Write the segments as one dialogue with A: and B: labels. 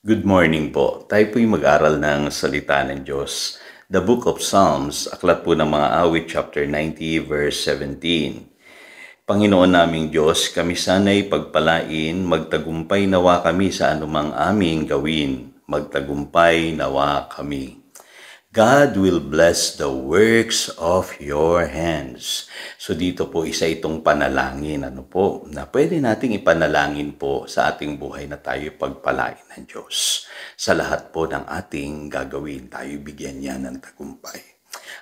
A: Good morning po. Tayo po'y mag-aral ng salita ng Diyos. The Book of Psalms, aklat po ng mga awit, chapter 90, verse 17. Panginoon naming Diyos, kami sana'y pagpalain, magtagumpay nawa kami sa anumang aming gawin. Magtagumpay nawa kami. God will bless the works of your hands. So dito po isa itong panalangin, na pwede nating ipanalangin po sa ating buhay na tayo pagpalain ng Diyos. Sa lahat po ng ating gagawin, tayo bigyan niya ng tagumpay.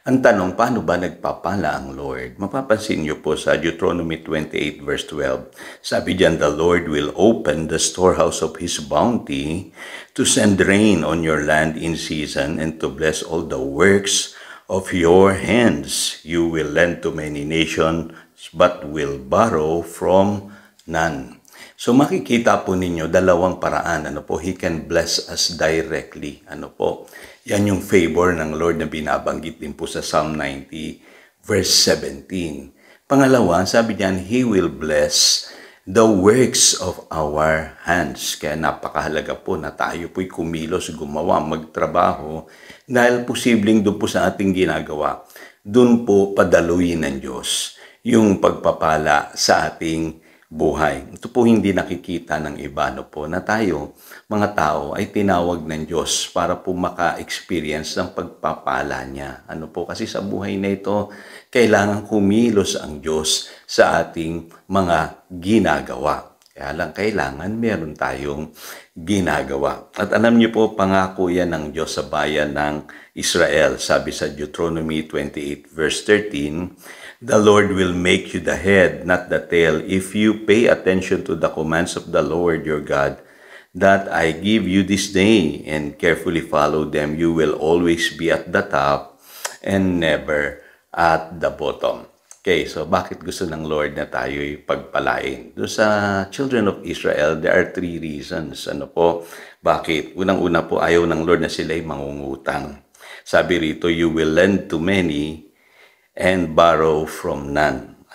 A: Ang tanong, paano ba nagpapala ang Lord? Mapapansin niyo po sa Deuteronomy 28 verse 12, sabi diyan, the Lord will open the storehouse of His bounty to send rain on your land in season and to bless all the works of your hands. You will lend to many nations, but will borrow from none. So makikita po ninyo dalawang paraan, He can bless us directly, Yan yung favor ng Lord na binabanggit din po sa Psalm 90 verse 17. Pangalawa, sabi diyan, He will bless the works of our hands. Kaya napakahalaga po na tayo po'y kumilos, gumawa, magtrabaho, dahil posibleng doon po sa ating ginagawa, doon po padaluyin ng Diyos yung pagpapala sa ating buhay. Ito po hindi nakikita ng iba, na tayo, mga tao, ay tinawag ng Diyos para po maka-experience ng pagpapala niya. Kasi sa buhay na ito, kailangan kumilos ang Diyos sa ating mga ginagawa. Kaya lang kailangan meron tayong ginagawa. At alam niyo po, pangako yan ng Diyos sa bayan ng Israel. Sabi sa Deuteronomy 28 verse 13, the Lord will make you the head, not the tail, if you pay attention to the commands of the Lord your God that I give you this day and carefully follow them. You will always be at the top and never at the bottom. Okay, so bakit gusto ng Lord na tayo'y pagpalain? Doon sa children of Israel, there are three reasons. Bakit? Unang-una po, ayaw ng Lord na sila'y mangungutang. Sabi rito, you will lend to many and borrow from none.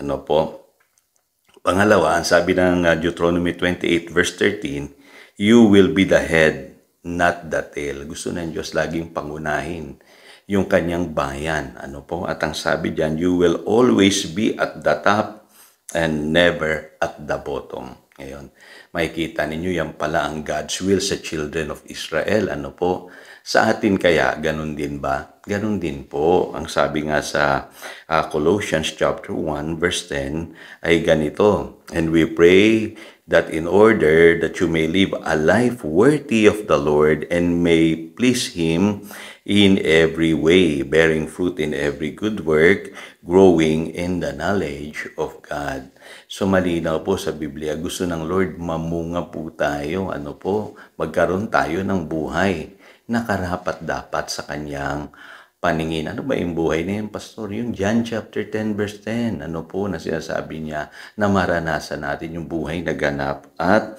A: Pangalawa, sabi ng Deuteronomy 28 verse 13, you will be the head, not the tail. Gusto ng Diyos laging pangunahin yung kanyang bayan. At ang sabi diyan, you will always be at the top and never at the bottom. Ngayon, makikita ninyo yan pala ang God's will sa children of Israel. Sa atin kaya, ganun din ba? Ganun din po. Ang sabi nga sa Colossians chapter 1 verse 10 ay ganito, and we pray that in order that you may live a life worthy of the Lord and may please Him in every way, bearing fruit in every good work, growing in the knowledge of God. So malinaw po sa Biblia, gusto ng Lord mamunga po tayo, magkaroon tayo ng buhay na karapat-dapat sa kanyang paningin. Ano ba yung buhay na yun, Pastor? Yung John chapter 10 verse 10, na sinasabi niya na maranasan natin yung buhay na ganap at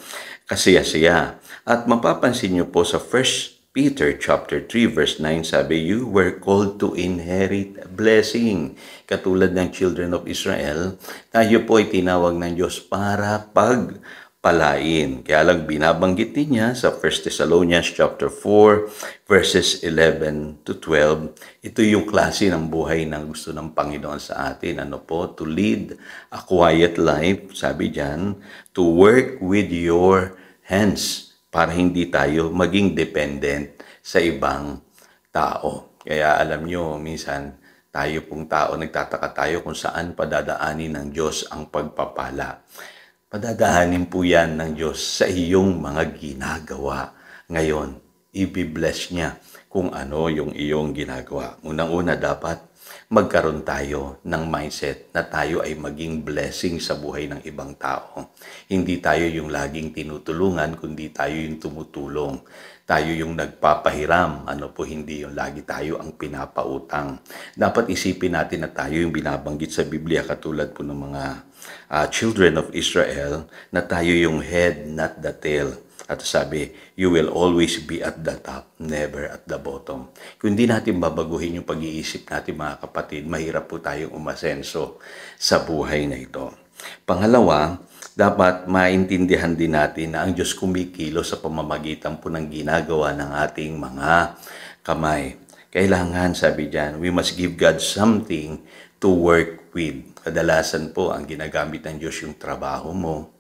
A: kasaya-saya. At mapapansin niyo po sa 1 Peter chapter 3 verse 9, sabi, you were called to inherit blessing. Katulad ng children of Israel, tayo po ay tinawag ng Diyos para pagpalain. Kaya lang binabanggit din niya sa 1 Thessalonians chapter 4 verses 11 to 12. Ito yung klase ng buhay na gusto ng Panginoon sa atin. To lead a quiet life, sabi diyan, to work with your hands, para hindi tayo maging dependent sa ibang tao. Kaya alam nyo, minsan tayo pong tao, nagtataka tayo kung saan padadaanin ng Diyos ang pagpapala. Padadaanin po yan ng Diyos sa iyong mga ginagawa. Ngayon, i-bless niya kung ano yung iyong ginagawa. Unang-una dapat magkaroon tayo ng mindset na tayo ay maging blessing sa buhay ng ibang tao. Hindi tayo yung laging tinutulungan, kundi tayo yung tumutulong. Tayo yung nagpapahiram, hindi yung lagi tayo ang pinapautang. Dapat isipin natin na tayo yung binabanggit sa Biblia, katulad po ng mga children of Israel, na tayo yung head, not the tail. At sabi, you will always be at the top, never at the bottom. Kung hindi natin babaguhin yung pag-iisip natin, mga kapatid, mahirap po tayong umasenso sa buhay na ito. Pangalawa, dapat maintindihan din natin na ang Diyos kumikilos sa pamamagitan po ng ginagawa ng ating mga kamay. Kailangan, sabi diyan, we must give God something to work with. Kadalasan po, ang ginagamit ng Diyos yung trabaho mo.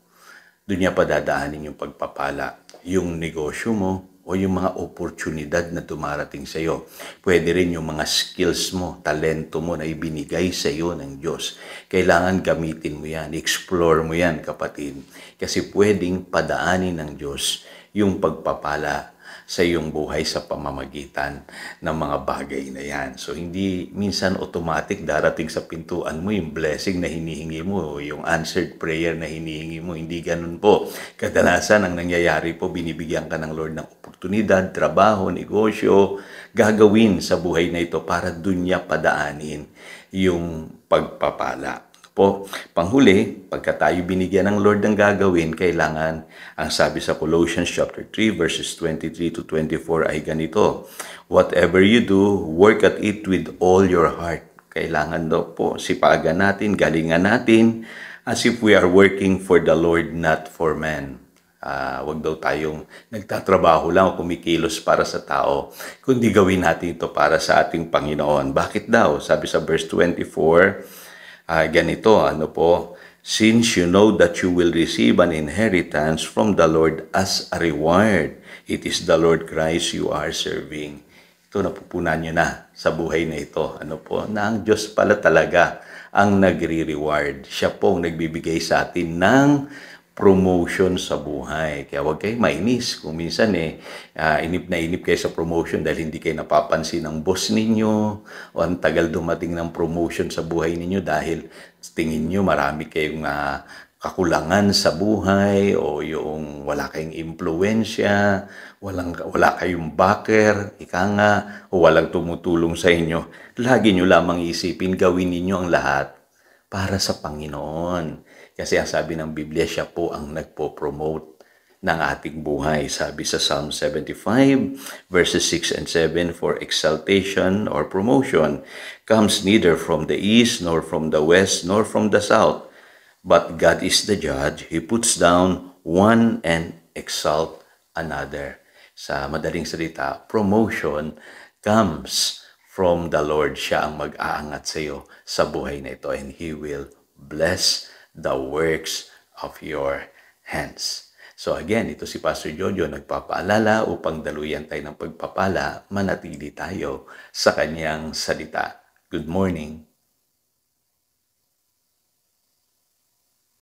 A: Doon niya padadaanin yung pagpapala, yung negosyo mo, o yung mga oportunidad na dumarating sa iyo. Pwede rin yung mga skills mo, talento mo na ibinigay sa iyo ng Diyos. Kailangan gamitin mo yan, explore mo yan, kapatid. Kasi pwedeng padaanin ng Diyos yung pagpapala sa iyong buhay sa pamamagitan ng mga bagay na yan. So, hindi minsan automatic darating sa pintuan mo yung blessing na hinihingi mo, yung answered prayer na hinihingi mo. Hindi ganun po. Kadalasan, ang nangyayari po, binibigyan ka ng Lord ng oportunidad, trabaho, negosyo, gagawin sa buhay na ito para dun niya padaanin yung pagpapala. Po, panghuli, pagka tayo binigyan ng Lord ng gagawin, kailangan, ang sabi sa Colossians chapter 3 verses 23 to 24 ay ganito, whatever you do, work at it with all your heart. Kailangan daw po, sipagan natin, galingan natin, as if we are working for the Lord, not for man. Wag daw tayong nagtatrabaho lang o kumikilos para sa tao, kundi gawin natin ito para sa ating Panginoon. Bakit daw? Sabi sa verse 24, ganito, since you know that you will receive an inheritance from the Lord as a reward, it is the Lord Christ you are serving. Ito, napupunan nyo na sa buhay na ito. Na ang Diyos pala talaga ang nagre-reward. Siya po ang nagbibigay sa atin ng promotion sa buhay. Kaya huwag kayo mainis. Kung minsan inip na inip kayo sa promotion dahil hindi kayo napapansin ng boss ninyo o ang tagal dumating ng promotion sa buhay ninyo dahil tingin nyo marami kayong kakulangan sa buhay o yung wala kayong impluensya, wala kayong backer, o walang tumutulong sa inyo. Lagi nyo lamang isipin, gawin ninyo ang lahat para sa Panginoon. Kasi ang sabi ng Biblia, siya po ang nagpo-promote ng ating buhay. Sabi sa Psalm 75, verses 6 and 7, for exaltation or promotion comes neither from the east, nor from the west, nor from the south. But God is the judge. He puts down one and exalt another. Sa madaling salita, promotion comes from the Lord. Siya ang mag-aangat sa iyo sa buhay na ito, and He will bless the works of your hands. So again, ito si Pastor Jojo nagpapaalala upang daluyan tayo ng pagpapala, manatili tayo sa kanyang salita. Good morning.